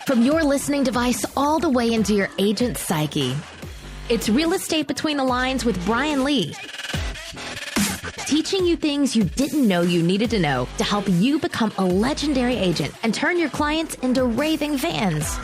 from your listening device all the way into your agent's psyche. It's Real Estate Between the Lines with Brian Lee. Teaching you things you didn't know you needed to know to help you become a legendary agent and turn your clients into raving fans.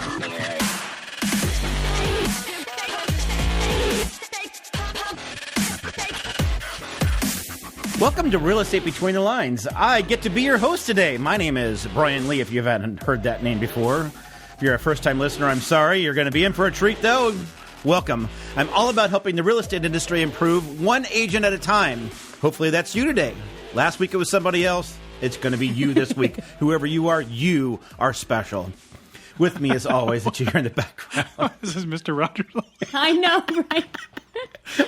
Welcome to Real Estate Between the Lines. I get to be your host today. My name is Brian Lee, if you haven't heard that name before. If you're a first-time listener, I'm sorry. You're going to be in for a treat, though. Welcome. I'm all about helping the real estate industry improve one agent at a time. Hopefully that's you today. Last week it was somebody else. It's going to be you this week. Whoever you are special. With me, as always, that you hear in the background. This is Mr. Rogers. I know, right?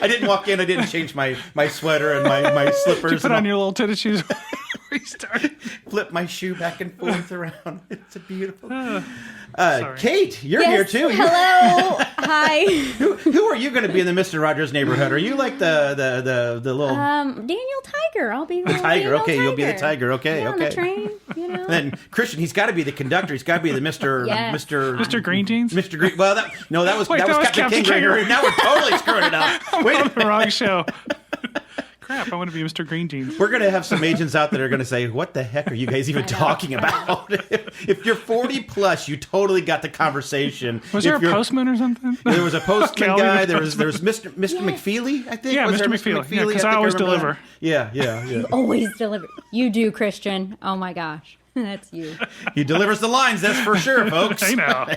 I didn't walk in. I didn't change my sweater and my slippers. Did you put on your little tennis shoes before you started? Flip my shoe back and forth around. It's a beautiful... Sorry. Kate, you're here too. Hello. Hi. Who are you going to be in the Mr. Rogers neighborhood? Are you like the little... Daniel Tiger. I'll be the tiger. Daniel Okay, Tiger. you'll be the tiger. Okay, yeah, okay. On the train, you know. Then Christian, he's got to be the conductor. He's got to be the Mr. Yes. Mr. Green Jeans? Mr. Green. Well, that was Wait, that was Captain King. Now we're totally screwing it up. I'm on the wrong show. Crap, I want to be Mr. Green Jeans. We're going to have some agents out that are going to say, what the heck are you guys even talking about? If you're 40 plus, you totally got the conversation. Was there a postman or something? There was a postman Okay, guy. There was Mr. McFeely, I think. Yeah, was Mr. there McFeely. Yeah, because I always deliver. Yeah. Always deliver. You do, Christian. Oh my gosh. That's you. He delivers the lines, that's for sure, folks. I know.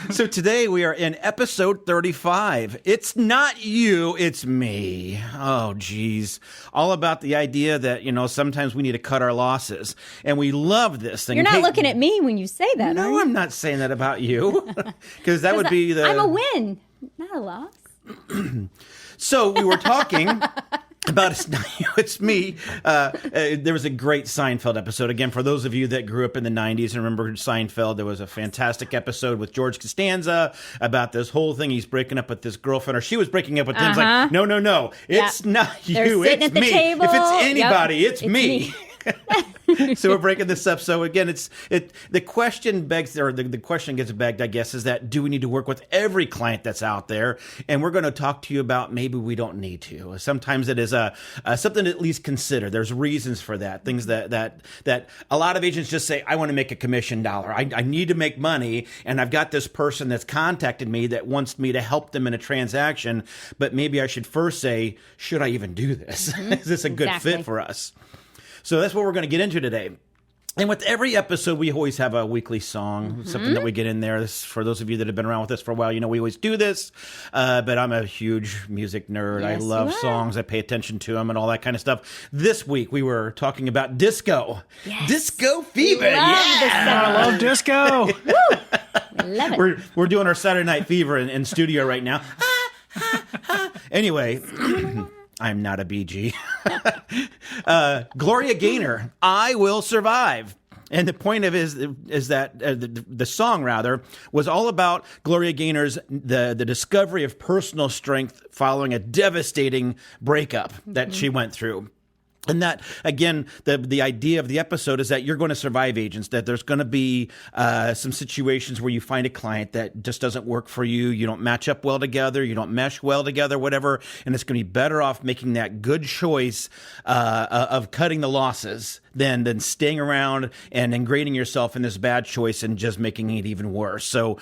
So today we are in episode 35. It's not you, it's me. Oh, geez. All about the idea that, sometimes we need to cut our losses. And we love this thing. You're not looking at me when you say that, are No, you? I'm not saying that about you. Because that would be the... I'm a win, not a loss. So we were talking... about It's Not You, It's Me. There was a great Seinfeld episode. Again, for those of you that grew up in the 90s and remember Seinfeld, there was a fantastic episode with George Costanza about this whole thing. He's breaking up with this girlfriend, or she was breaking up with him. It's like, no. It's not They're you, sitting it's at the me. table. If it's anybody, Yep, it's me. So we're breaking this up. So again, the question begs, or the question gets begged, I guess, is that do we need to work with every client that's out there? And we're going to talk to you about maybe we don't need to. Sometimes it is something to at least consider. There's reasons for that. Things that a lot of agents just say, I want to make a commission dollar. I need to make money, and I've got this person that's contacted me that wants me to help them in a transaction, but maybe I should first say, should I even do this? Mm-hmm. Is this a good fit for us? So that's what we're going to get into today. And with every episode, we always have a weekly song, something that we get in there. This, for those of you that have been around with us for a while, we always do this. But I'm a huge music nerd. Yes, I love songs. I pay attention to them and all that kind of stuff. This week, we were talking about disco. Yes. Disco fever. I love disco. Woo! Love it. We're doing our Saturday Night Fever in studio right now. Anyway... I'm not a BG. Gloria Gaynor, I Will Survive. And the point of it is that the song, rather, was all about Gloria Gaynor's the discovery of personal strength following a devastating breakup that she went through. And that, again, the idea of the episode is that you're going to survive, agents, that there's going to be some situations where you find a client that just doesn't work for you. You don't match up well together. You don't mesh well together, whatever. And it's going to be better off making that good choice of cutting the losses than staying around and ingraining yourself in this bad choice and just making it even worse. So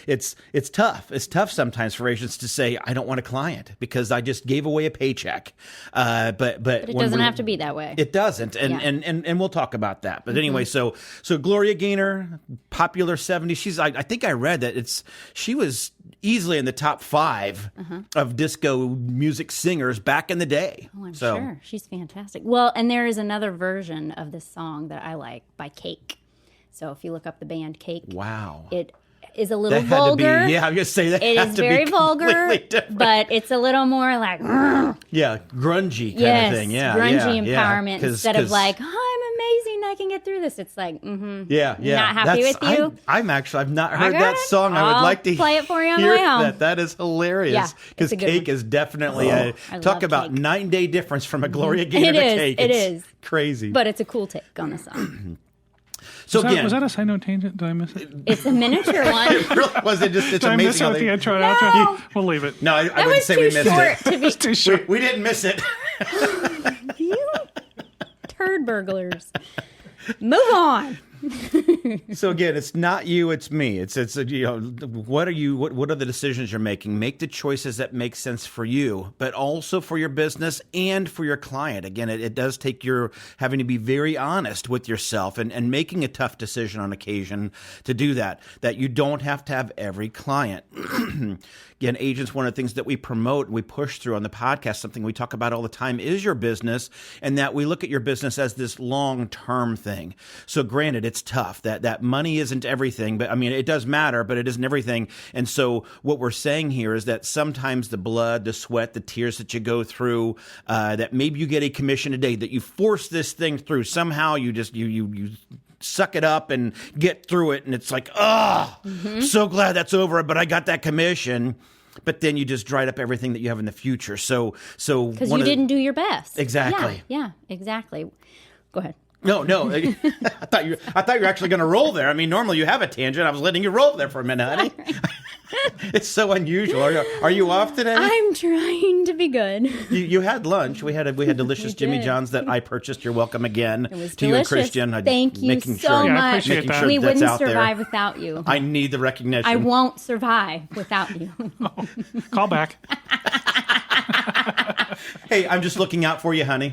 it's tough. It's tough sometimes for agents to say, I don't want a client because I just gave away a paycheck. But it doesn't have to be that way. It doesn't. And we'll talk about that. But anyway, so Gloria Gaynor, popular 70s. I think I read that she was easily in the top 5 of disco music singers back in the day. Oh, I'm sure. She's fantastic. Well, and there is another version of this song that I like by Cate. So if you look up the band Cate, wow, it is a little that had vulgar. To be, yeah, I'm going to say that it had is to very be vulgar, different. but it's a little more like yeah, grungy kind of thing. Yeah, grungy empowerment yeah. instead of like, I'm amazing, I can get through this. It's like, yeah. Not happy with you. I've not heard that song. I would like to play it for you on the hear way home. That is hilarious. Because Cake is definitely talk about Cake. 9-day difference from a Gloria Gaynor to Cake. It is crazy, but it's a cool take on the song. So was that a side note tangent? Did I miss it? It's a miniature one. It really was. It's Did amazing. I miss it how with they, the intro and No. outro? We'll leave it. No, I That wouldn't was say too we missed short it. to be It's too short. We didn't miss it. you turd burglars. Move on. So again, it's not you, it's me. It's what are the decisions you're making? Make the choices that make sense for you, but also for your business and for your client. Again, it does take your having to be very honest with yourself and making a tough decision on occasion to do that you don't have to have every client. Again, agents, one of the things that we promote, we push through on the podcast, something we talk about all the time is your business, and that we look at your business as this long-term thing. So granted, it's tough. That money isn't everything, but I mean, it does matter, but it isn't everything. And so what we're saying here is that sometimes the blood, the sweat, the tears that you go through, that maybe you get a commission a day, that you force this thing through. Somehow you just, you suck it up and get through it. And it's like, so glad that's over, but I got that commission. But then you just dried up everything that you have in the future. So Because you didn't do your best. Exactly. Yeah, exactly. Go ahead. No. I thought you were actually going to roll there. I mean, normally you have a tangent. I was letting you roll there for a minute, honey. It's so unusual. Are you off today? I'm trying to be good. You had lunch. We had delicious Jimmy John's that I purchased. You're welcome again. It was to delicious. You and Christian. Thank you so Yeah, I much. appreciate that. We that's wouldn't out there. survive without you. I need the recognition. I won't survive without you. Call back. Hey, I'm just looking out for you, honey.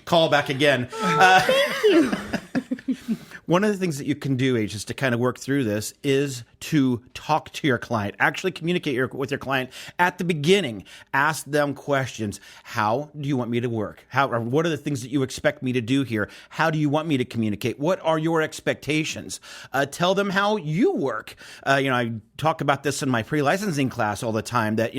Call back again. Thank you. One of the things that you can do, agents, to kind of work through this is to talk to your client. Actually communicate with your client at the beginning. Ask them questions. How do you want me to work? What are the things that you expect me to do here? How do you want me to communicate? What are your expectations? Tell them how you work. I talk about this in my pre-licensing class all the time that,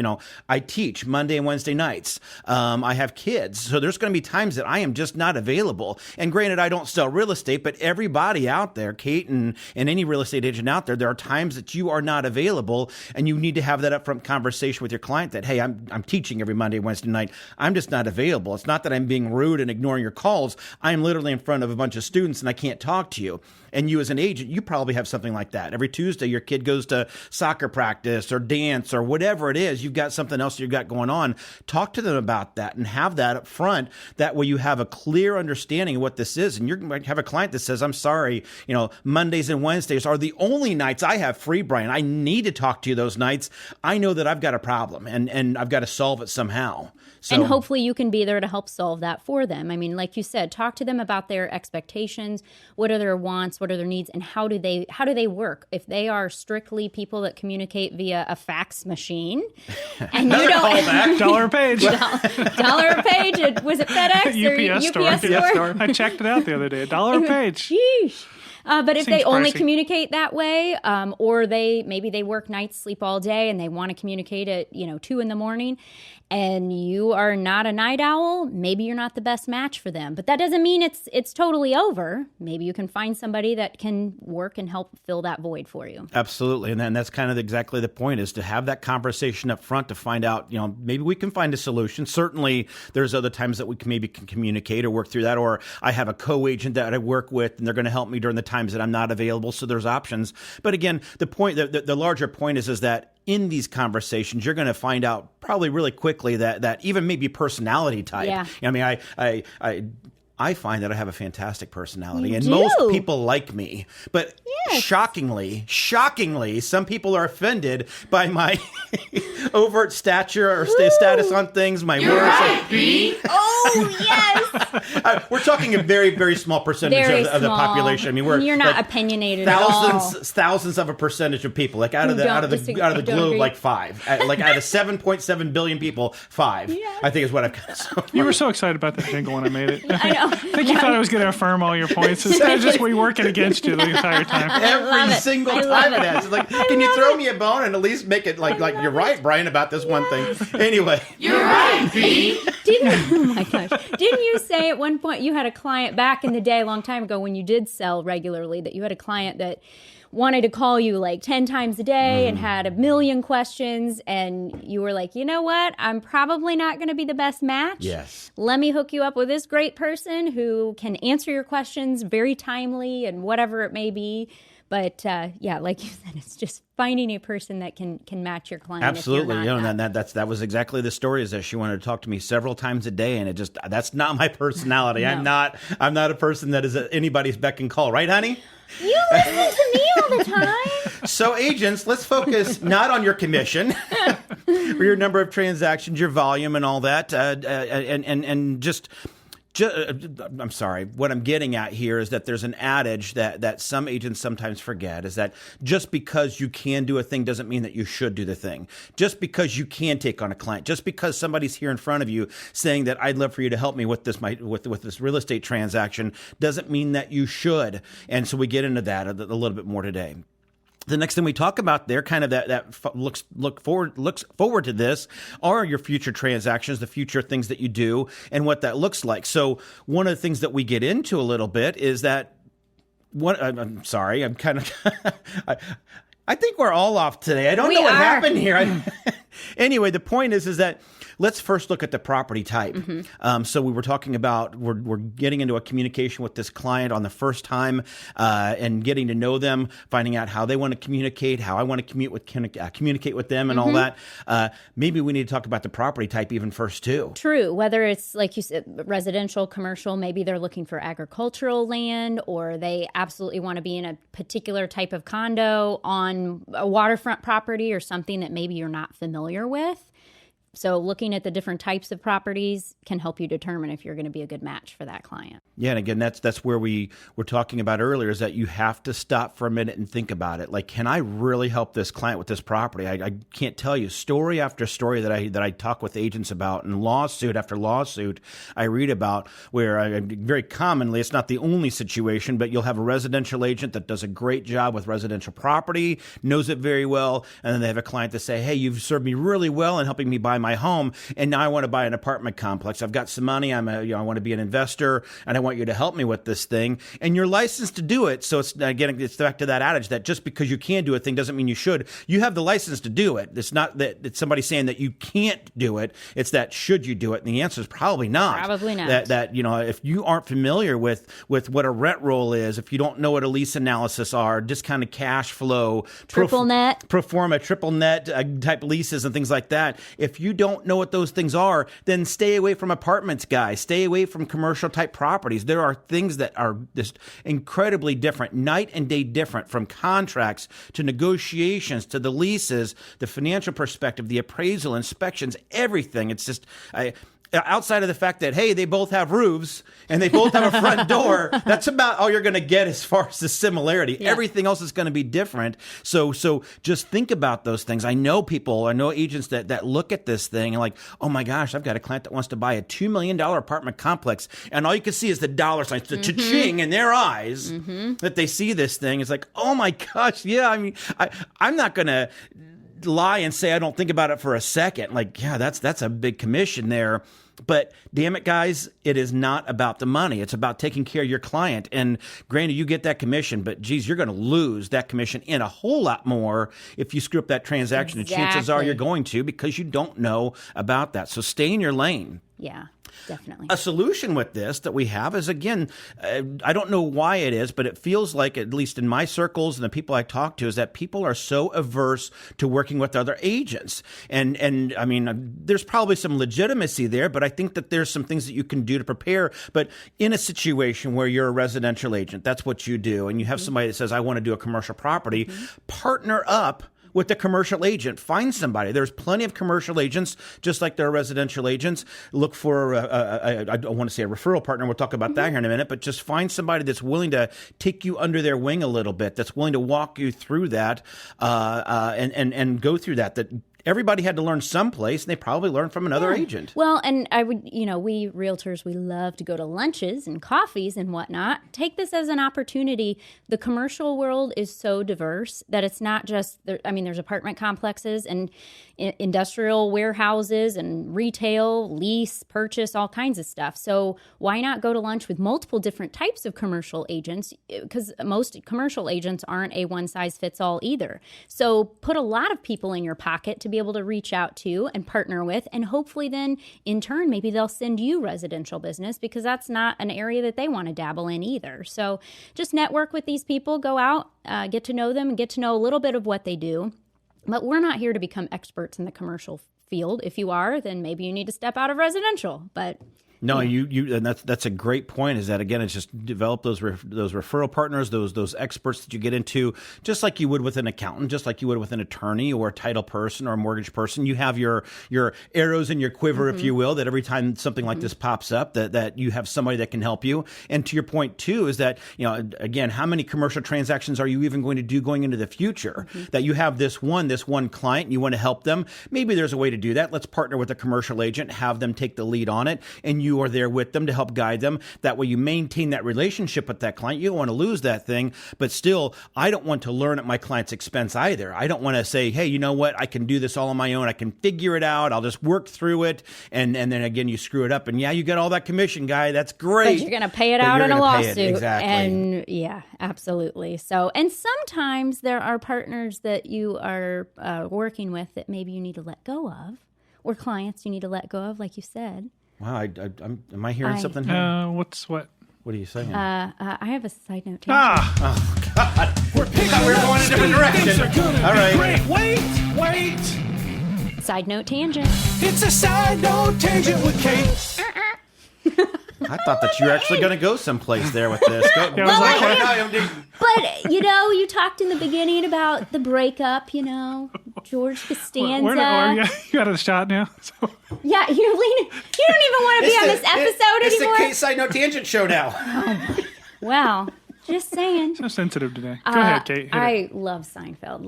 I teach Monday and Wednesday nights. I have kids. So there's going to be times that I am just not available. And granted, I don't sell real estate, but everybody out there, Cate and any real estate agent out there are times that you are not available, and you need to have that upfront conversation with your client that, hey, I'm teaching every Monday, Wednesday night. I'm just not available. It's not that I'm being rude and ignoring your calls. I'm literally in front of a bunch of students and I can't talk to you. And you as an agent, you probably have something like that. Every Tuesday, your kid goes to soccer practice or dance or whatever it is. You've got something else you've got going on. Talk to them about that and have that up front. That way you have a clear understanding of what this is. And you might have a client that says, I'm sorry, Mondays and Wednesdays are the only nights I have free, Brian. I need to talk to you those nights. I know that I've got a problem and I've got to solve it somehow. So, and hopefully you can be there to help solve that for them. I mean, like you said, talk to them about their expectations. What are their wants? What are their needs? And how do they work? If they are strictly people that communicate via a fax machine, and you don't $1 a page. dollar a page. Was it FedEx or UPS store? I checked it out the other day. $1 a page. Sheesh. But if Seems they only pricey. communicate that way, or maybe they work nights, sleep all day, and they want to communicate at 2 a.m, and you are not a night owl, maybe you're not the best match for them. But that doesn't mean it's totally over. Maybe you can find somebody that can work and help fill that void for you. Absolutely. And then that's kind of exactly the point, is to have that conversation up front to find out, maybe we can find a solution. Certainly there's other times that we can communicate or work through that. Or I have a co-agent that I work with and they're going to help me during the times that I'm not available. So there's options. But again, the point, the larger point is that in these conversations, you're going to find out probably really quickly that even maybe personality type. Yeah. I mean, I find that I have a fantastic personality, You and do. most people like me. But Yes. shockingly, some people are offended by my overt stature or status on things, my words. Right, Oh, yes. We're talking a very, very small percentage Very of the small. population. I mean, You're not like opinionated at all. thousands of a percentage of people. Like out of the Don't out of the disagree- out of the don't globe, agree. like 5. Like out of 7.7 billion people, 5. I think is what I've got. So You were so excited about that jingle when I made it. I know. I think you thought I was going to affirm all your points instead of just working against you the entire time. love every it. single I love time it it. has. It's like, can you throw me a bone and at least make it like you're right, Brian, about this one thing. Anyway. You're right, B. Oh my gosh. Didn't you say at one point you had a client back in the day, a long time ago, when you did sell regularly, that you had a client that wanted to call you like 10 times a day and had a million questions, and you were like, you know what? I'm probably not going to be the best match. Yes. Let me hook you up with this great person who can answer your questions very timely and whatever it may be. But yeah, like you said, it's just finding a person that can match your client. Absolutely. If you're not and that was exactly the story, is that she wanted to talk to me several times a day, and that's not my personality. No. I'm not a person that is at anybody's beck and call, right, honey? You listen to me all the time. So agents, let's focus not on your commission or your number of transactions, your volume and all that, and just I'm sorry. What I'm getting at here is that there's an adage that some agents sometimes forget, is that just because you can do a thing doesn't mean that you should do the thing. Just because you can take on a client, just because somebody's here in front of you saying that I'd love for you to help me with this with this real estate transaction, doesn't mean that you should. And so we get into that a little bit more today. The next thing we talk about there, kind of that looks forward to this, are your future transactions, the future things that you do, and what that looks like. So one of the things that we get into a little bit is that I'm sorry, I'm kind of I think we're all off today. I don't know what happened here. Anyway, the point is that let's first look at the property type. So we were talking about we're getting into a communication with this client on the first time, and getting to know them, finding out how they want to communicate, how I want to communicate with them, and all that. Maybe we need to talk about the property type even first too. True. Whether it's like you said, residential, commercial, maybe they're looking for agricultural land, or they absolutely want to be in a particular type of condo on a waterfront property or something that maybe you're not familiar with. So looking at the different types of properties can help you determine if you're going to be a good match for that client. Yeah, and again, that's where we were talking about earlier, is that you have to stop for a minute and think about it. Like, can I really help this client with this property? I can't tell you story after story that I talk with agents about, and lawsuit after lawsuit I read about, where very commonly, it's not the only situation, but you'll have a residential agent that does a great job with residential property, knows it very well, and then they have a client that say, hey, you've served me really well in helping me buy my home, and now I want to buy an apartment complex. I've got some money. I want to be an investor, and I want you to help me with this thing. And you're licensed to do it. So it's back to that adage that just because you can do a thing doesn't mean you should. You have the license to do it. It's not that it's somebody saying that you can't do it. It's that should you do it? And the answer is probably not. Probably not. That if you aren't familiar with what a rent roll is, if you don't know what a lease analysis are, discounted cash flow, triple net, pro forma, triple net type leases and things like that. If you don't know what those things are, then stay away from apartments, guys. Stay away from commercial type properties. There are things that are just incredibly different, night and day different, from contracts to negotiations to the leases, the financial perspective, the appraisal, inspections, everything. It's just, outside of the fact that, hey, they both have roofs and they both have a front door, that's about all you're going to get as far as the similarity. Yeah. Everything else is going to be different. So just think about those things. I know agents that look at this thing and like, oh my gosh, I've got a client that wants to buy a $2 million apartment complex. And all you can see is the dollar signs, the cha-ching in their eyes that they see this thing. It's like, oh my gosh, yeah, I mean, I'm not going to lie and say I don't think about it for a second. Like, yeah, that's a big commission there. But damn it, guys, it is not about the money. It's about taking care of your client. And granted, you get that commission, but geez, you're going to lose that commission and a whole lot more if you screw up that transaction. Exactly. And chances are you're going to, because you don't know about that. So stay in your lane. Yeah. Definitely. A solution with this that we have is, again, I don't know why it is, but it feels like, at least in my circles and the people I talk to, is that people are so averse to working with other agents. And I mean, there's probably some legitimacy there, but I think that there's some things that you can do to prepare. But in a situation where you're a residential agent, that's what you do, and you have somebody that says, I want to do a commercial property, partner up with the commercial agent. Find somebody. There's plenty of commercial agents, just like there are residential agents. Look for, I want to say a referral partner. We'll talk about that here in a minute, but just find somebody that's willing to take you under their wing a little bit, that's willing to walk you through that, and go through that everybody had to learn someplace, and they probably learned from another agent. Well, and I would, we realtors, we love to go to lunches and coffees and whatnot. Take this as an opportunity. The commercial world is so diverse that it's not just, there's apartment complexes and industrial warehouses and retail, lease, purchase, all kinds of stuff. So why not go to lunch with multiple different types of commercial agents? Because most commercial agents aren't a one-size-fits-all either. So put a lot of people in your pocket to be able to reach out to and partner with, and hopefully then in turn maybe they'll send you residential business, because that's not an area that they want to dabble in either. So just network with these people, go out, get to know them, and get to know a little bit of what they do. But we're not here to become experts in the commercial field. If you are, then maybe you need to step out of residential. But no, you and that's a great point. Is that, again, it's just develop those referral partners, those experts that you get into, just like you would with an accountant, just like you would with an attorney or a title person or a mortgage person. You have your arrows in your quiver, if you will, that every time something like this pops up, that you have somebody that can help you. And to your point too, is that, again, how many commercial transactions are you even going to do going into the future? That you have this one client and you want to help them. Maybe there's a way to do that. Let's partner with a commercial agent, have them take the lead on it, and you are there with them to help guide them. That way you maintain that relationship with that client. You don't want to lose that thing, but still, I don't want to learn at my client's expense either. I don't want to say, hey, you know what? I can do this all on my own. I can figure it out. I'll just work through it. And then again, you screw it up. And yeah, you got all that commission, guy. That's great. But you're going to pay it out in a lawsuit. Exactly. And yeah, absolutely. So, and sometimes there are partners that you are working with that maybe you need to let go of, or clients you need to let go of, like you said. Wow, am I hearing something here? What? What are you saying? I have a side note. Oh, God. We're going in a different direction. All right. Wait. Side note tangent. It's a side note tangent with Kate. I thought that you were actually going to go someplace there with this. But, you talked in the beginning about the breakup, George Costanza. You got a shot now? So. Yeah, you don't even want to be on this episode anymore. It's the Kate Side Note Tangent show now. Well, just saying. So sensitive today. Go ahead, Kate. I love Seinfeld.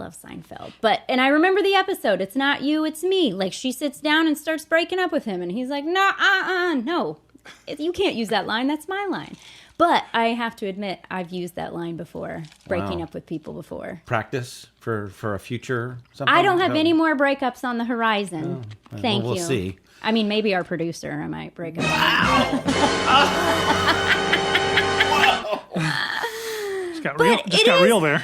And I remember the episode. It's not you, it's me. Like, she sits down and starts breaking up with him, and he's like, no. You can't use that line. That's my line. But I have to admit, I've used that line before, breaking up with people before. Practice for a future something? I don't have any more breakups on the horizon. Thank you. We'll see. I mean, maybe our producer, I might break up. Wow. Got real there.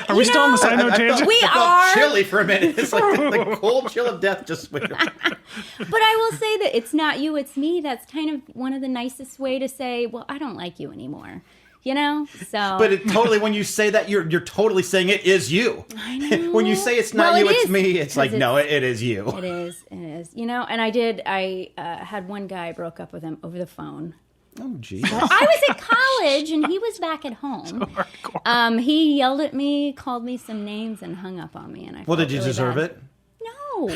Are we still on the side note tangent? We I felt chilly for a minute. It's like the cold chill of death just went. But I will say that it's not you, it's me. That's kind of one of the nicest way to say, well, I don't like you anymore. So. But it totally, when you say that, you're totally saying it is you. I know. When you say it's not you, it's me. It's like, no, it is you. It is. And I had one guy, I broke up with him over the phone. Oh, geez. I was at college, and he was back at home. So hardcore. He yelled at me, called me some names, and hung up on me. And did you deserve it? No.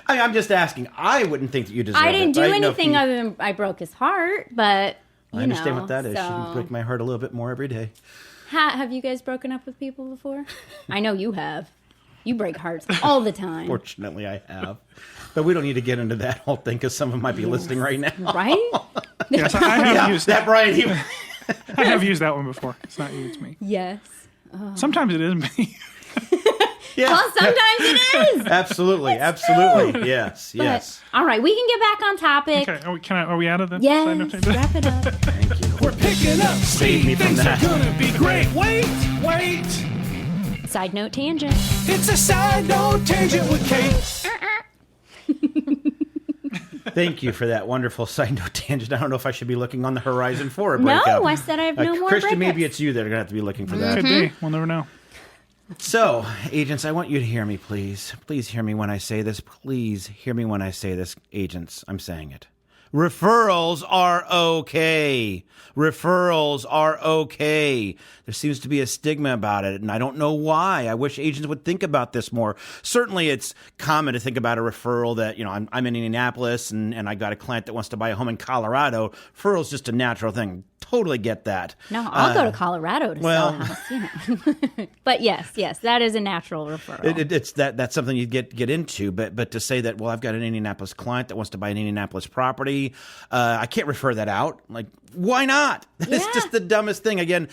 I'm just asking. I wouldn't think that you deserve it. I didn't do anything other than I broke his heart, but I understand what that is. You break my heart a little bit more every day. Have you guys broken up with people before? I know you have. You break hearts all the time. Fortunately, I have. But we don't need to get into that whole thing, because some of them might be listening right now. Right? Yes, I have used that. Brian, I have used that one before. It's not you, it's me. Yes. Sometimes it is me. Yeah. Well, sometimes it is. Absolutely. Yes. All right, we can get back on topic. Okay, are we out of the Yes, wrap it up. Thank you. We're picking up speed. Things are gonna be great. Wait. Side note tangent. It's a side note tangent with Kate. Thank you for that wonderful side note tangent. I don't know if I should be looking on the horizon for a breakup. No, I said I have no more Christian, breakups. maybe it's you that are going to have to be looking for that. Could be. We'll never know. So, agents, I want you to hear me, please. Please hear me when I say this. Please hear me when I say this, agents. I'm saying it. Referrals are okay. Referrals are okay. There seems to be a stigma about it, and I don't know why. I wish agents would think about this more. Certainly, it's common to think about a referral that, I'm in Indianapolis, and I got a client that wants to buy a home in Colorado. Referral is just a natural thing. totally get that. No, I'll go to Colorado to sell a house. But yes, that is a natural referral. It's that's something you get into, but to say that, well, I've got an Indianapolis client that wants to buy an Indianapolis property, I can't refer that out. Like, why not? It's just the dumbest thing. Again,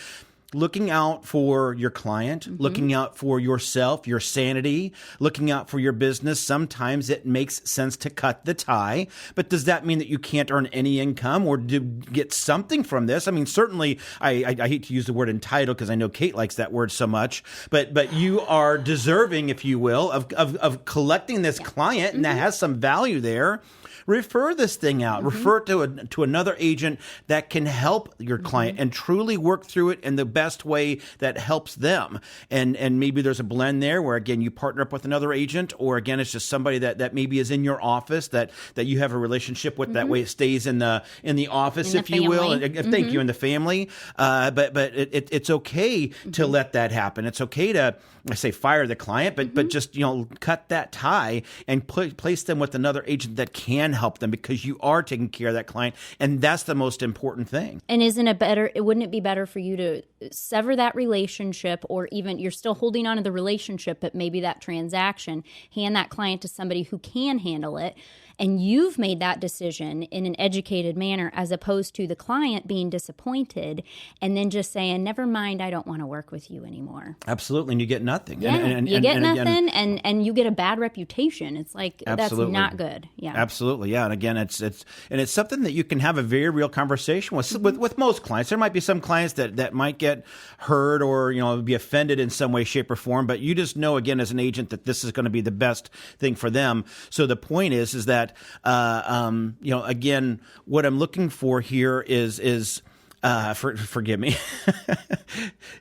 looking out for your client, looking out for yourself, your sanity, looking out for your business. Sometimes it makes sense to cut the tie, but does that mean that you can't earn any income or get something from this? I mean, certainly, I hate to use the word entitled because I know Cate likes that word so much, but you are deserving, if you will, of collecting this client, and that has some value there. Refer this thing out. Refer it to another agent that can help your client and truly work through it in the best way that helps them. And maybe there's a blend there where, again, you partner up with another agent, or again, it's just somebody that maybe is in your office that you have a relationship with. That way it stays in the office, if you will. Thank you, in the family. But it's okay to let that happen. It's okay to, I say, fire the client, but just, cut that tie and place them with another agent that can help them, because you are taking care of that client, and that's the most important thing. And wouldn't it be better for you to sever that relationship, or even you're still holding on to the relationship, but maybe that transaction, hand that client to somebody who can handle it, and you've made that decision in an educated manner, as opposed to the client being disappointed and then just saying, never mind, I don't want to work with you anymore. Absolutely. And you get nothing. Yeah, you get nothing, and you get a bad reputation. It's like, absolutely. That's not good. Yeah. Absolutely. Yeah. And again, it's something that you can have a very real conversation with most clients. There might be some clients that might get hurt or, be offended in some way, shape, or form, but you just know, again, as an agent, that this is going to be the best thing for them. So the point is that, again, what I'm looking for here is forgive me,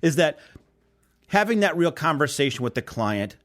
is that having that real conversation with the client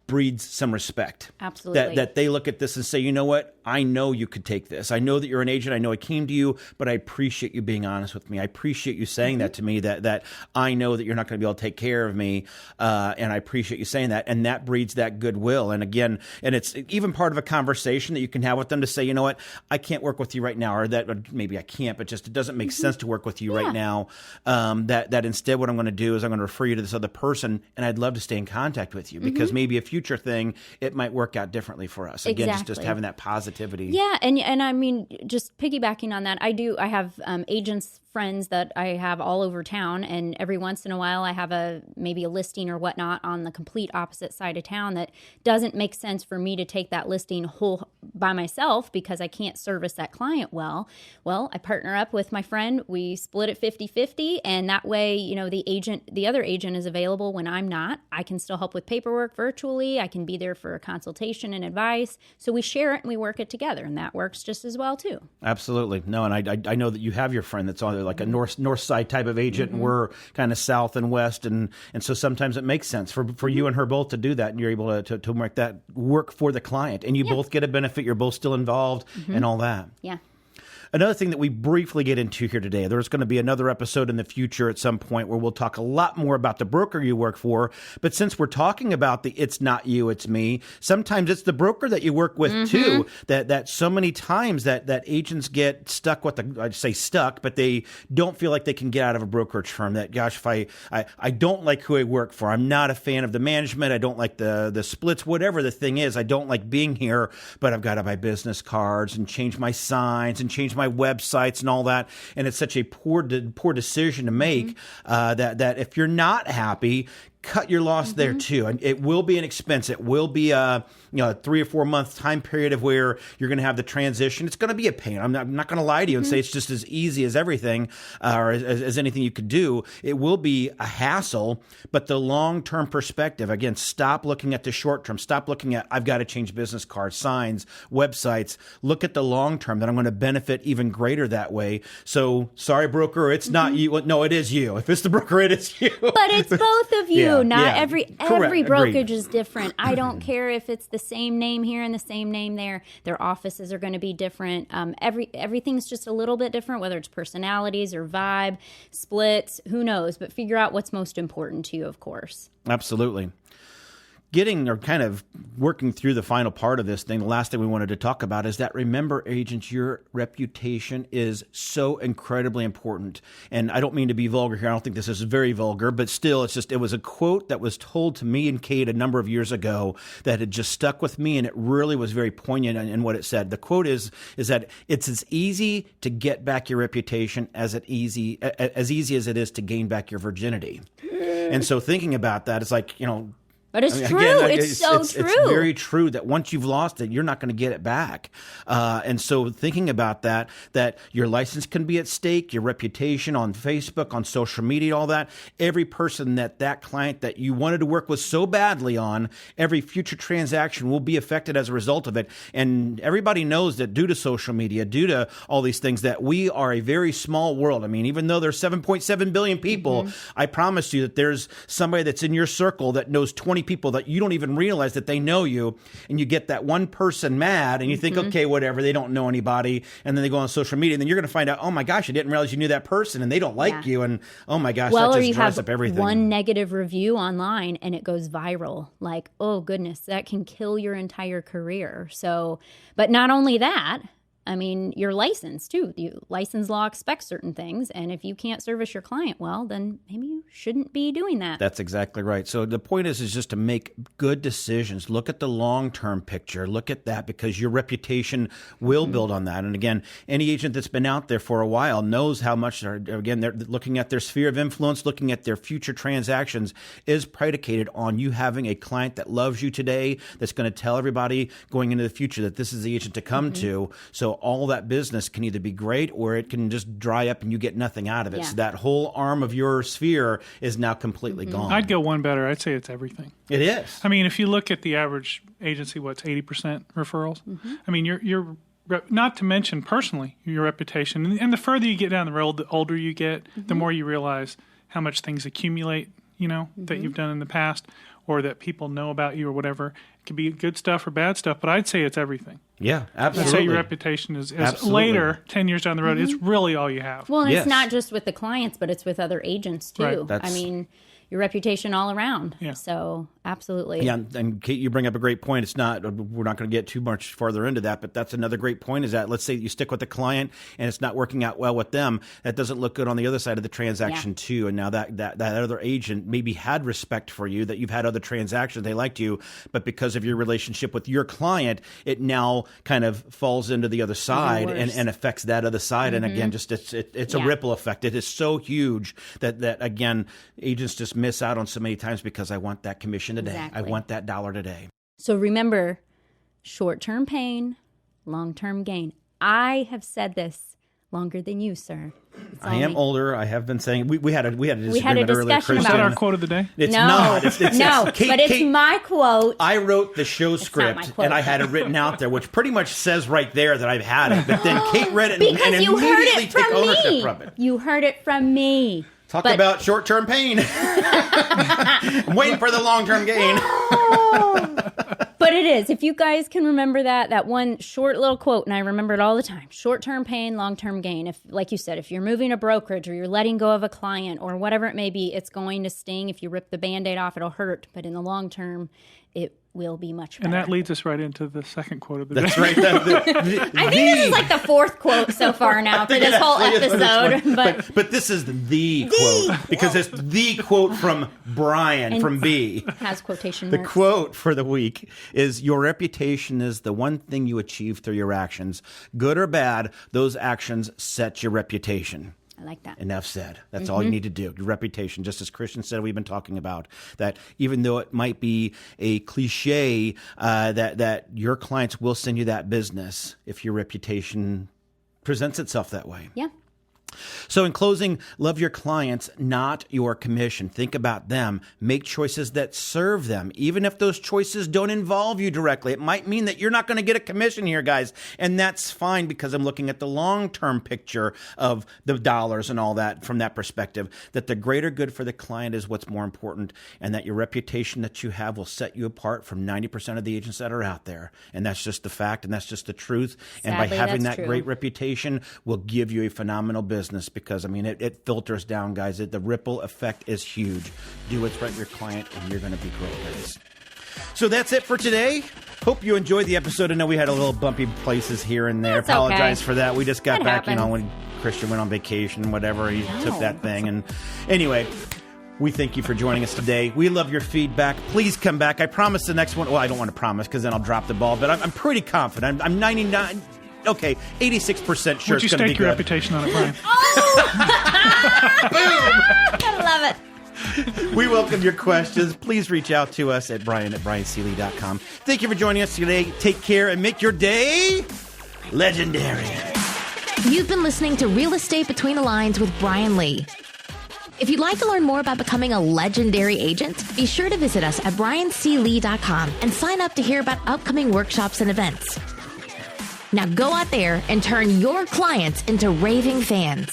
breeds some respect. Absolutely. That they look at this and say, you know what? I know you could take this. I know that you're an agent. I know I came to you, but I appreciate you being honest with me. I appreciate you saying that to me, that I know that you're not going to be able to take care of me. And I appreciate you saying that. And that breeds that goodwill. And again, and it's even part of a conversation that you can have with them to say, you know what? I can't work with you right now, or that maybe I can't, but just it doesn't make sense to work with you right now. That instead what I'm going to do is I'm going to refer you to this other person, and I'd love to stay in contact with you, because maybe a future thing, it might work out differently for us. Again, just having that positivity. Yeah, and I mean, just piggybacking on that, I have agents, friends that I have all over town, and every once in a while I have maybe a listing or whatnot on the complete opposite side of town that doesn't make sense for me to take that listing whole by myself because I can't service that client well. Well, I partner up with my friend, we split it 50-50, and that way, the other agent is available when I'm not. I can still help with paperwork virtually. I can be there for a consultation and advice. So we share it and we work it together, and that works just as well too. Absolutely. No, and I know that you have your friend that's on like a north side type of agent, and we're kind of south and west, and so sometimes it makes sense for you and her both to do that, and you're able to make that work for the client, and you both get a benefit. You're both still involved and all that. Yeah. Another thing that we briefly get into here today, there's going to be another episode in the future at some point where we'll talk a lot more about the broker you work for. But since we're talking about the it's not you, it's me, sometimes it's the broker that you work with too, that so many times that agents get stuck with I'd say stuck, but they don't feel like they can get out of a brokerage firm. That, gosh, if I don't like who I work for, I'm not a fan of the management, I don't like the splits, whatever the thing is, I don't like being here, but I've got to buy business cards and change my signs and change my websites and all that, and it's such a poor decision to make that if you're not happy, cut your loss there too. And it will be an expense. It will be a 3 or 4 month time period of where you're going to have the transition. It's going to be a pain. I'm not going to lie to you and say it's just as easy as everything or as anything you could do. It will be a hassle, but the long-term perspective, again, stop looking at the short term. Stop looking at, I've got to change business cards, signs, websites. Look at the long term, that I'm going to benefit even greater that way. So sorry, broker, it's not you. No, it is you. If it's the broker, it is you. But it's both of you. Every brokerage Agreed. is different. I don't care if it's the same name here and the same name there. Their offices are going to be different. Everything's just a little bit different, whether it's personalities or vibe, splits, who knows. But figure out what's most important to you, of course. Absolutely. getting or kind of working through the final part of this thing, the last thing we wanted to talk about is that, remember, agents, your reputation is so incredibly important. And I don't mean to be vulgar here. I don't think this is very vulgar, but still, it was a quote that was told to me and Cate a number of years ago that had just stuck with me, and it really was very poignant in what it said. The quote is that it's as easy to get back your reputation as easy as it is to gain back your virginity. And so thinking about that, it's like, but it's true. It's so true. It's very true that once you've lost it, you're not going to get it back. And so thinking about that your license can be at stake, your reputation on Facebook, on social media, all that. Every person that client that you wanted to work with so badly on, every future transaction will be affected as a result of it. And everybody knows that due to social media, due to all these things, that we are a very small world. I mean, even though there's 7.7 billion people, I promise you that there's somebody that's in your circle that knows 20 people that you don't even realize that they know you, and you get that one person mad and you think, okay, whatever, they don't know anybody, and then they go on social media, and then you're going to find out, oh my gosh, I didn't realize you knew that person and they don't like you, and oh my gosh, that just dries up everything. One negative review online and it goes viral. Like, oh goodness, that can kill your entire career. So, but not only that, I mean, your license too. License law expects certain things, and if you can't service your client well, then maybe you shouldn't be doing that. That's exactly right. So the point is just to make good decisions. Look at the long-term picture. Look at that, because your reputation will build on that. And again, any agent that's been out there for a while knows how much they're looking at their sphere of influence, looking at their future transactions is predicated on you having a client that loves you today, that's going to tell everybody going into the future that this is the agent to come to. So all that business can either be great or it can just dry up and you get nothing out of it. Yeah. So that whole arm of your sphere is now completely gone. I'd go one better. I'd say it's everything. It is. I mean, if you look at the average agency, what's 80% referrals? I mean, you're not to mention personally your reputation. And the further you get down the road, the older you get, the more you realize how much things accumulate, that you've done in the past or that people know about you or whatever. It could be good stuff or bad stuff, but I'd say it's everything. Yeah, absolutely. I'd say your reputation is later, 10 years down the road, it's really all you have. Well, and it's not just with the clients, but it's with other agents too. Right. I mean, your reputation all around. Yeah. So absolutely. Yeah, and Cate, you bring up a great point. We're not going to get too much farther into that, but that's another great point is that let's say you stick with the client and it's not working out well with them. That doesn't look good on the other side of the transaction too. And now that other agent maybe had respect for you, that you've had other transactions, they liked you, but because of your relationship with your client, it now kind of falls into the other side and affects that other side. And again, just it's a ripple effect. It is so huge that again, agents just miss out on so many times because I want that commission today. Exactly. I want that dollar today. So remember, short-term pain, long-term gain. I have said this longer than you, sir. I am older. I have been saying we had a disagreement earlier. Is that our quote of the day? It's not. It's my quote. I wrote the show script and I had it written out there, which pretty much says right there that I've had it. But then Cate read it and immediately took ownership from it. You heard it from me. Talk about short-term pain. I'm waiting for the long-term gain. But it is. If you guys can remember that one short little quote, and I remember it all the time, short-term pain, long-term gain. If, like you said, if you're moving a brokerage or you're letting go of a client or whatever it may be, it's going to sting. If you rip the Band-Aid off, it'll hurt. But in the long term, it will be much better. And that leads us right into the second quote of the day. That's right. I think this is like the fourth quote so far now for this whole episode. But this is the quote because it's the quote from Brian from B. Has quotation marks. The quote for the week is, your reputation is the one thing you achieve through your actions. Good or bad, those actions set your reputation. I like that. Enough said. That's all you need to do. Your reputation, just as Christian said, we've been talking about that. Even though it might be a cliche, that your clients will send you that business if your reputation presents itself that way. Yeah. So in closing, love your clients, not your commission. Think about them. Make choices that serve them. Even if those choices don't involve you directly, it might mean that you're not going to get a commission here, guys. And that's fine because I'm looking at the long-term picture of the dollars and all that from that perspective, that the greater good for the client is what's more important, and that your reputation that you have will set you apart from 90% of the agents that are out there. And that's just the fact, and that's just the truth. Sadly, and by having that true. Great reputation will give you a phenomenal business. Because, I mean, it filters down, guys. The ripple effect is huge. Do what's right for your client, and you're going to be great, guys. So that's it for today. Hope you enjoyed the episode. I know we had a little bumpy places here and there. That's Apologize okay. for that. We just got It back, happens. when Christian went on vacation, whatever. He took that thing. And anyway, we thank you for joining us today. We love your feedback. Please come back. I promise the next one. Well, I don't want to promise because then I'll drop the ball. But I'm pretty confident. I'm 99. Okay, 86% sure Would you it's going to be stake your good. reputation on it, Brian? I love it. We welcome your questions. Please reach out to us at brian@brianseeley.com. Thank you for joining us today. Take care and make your day legendary. You've been listening to Real Estate Between the Lines with Brian Lee. If you'd like to learn more about becoming a legendary agent, be sure to visit us at brianseeley.com and sign up to hear about upcoming workshops and events. Now go out there and turn your clients into raving fans.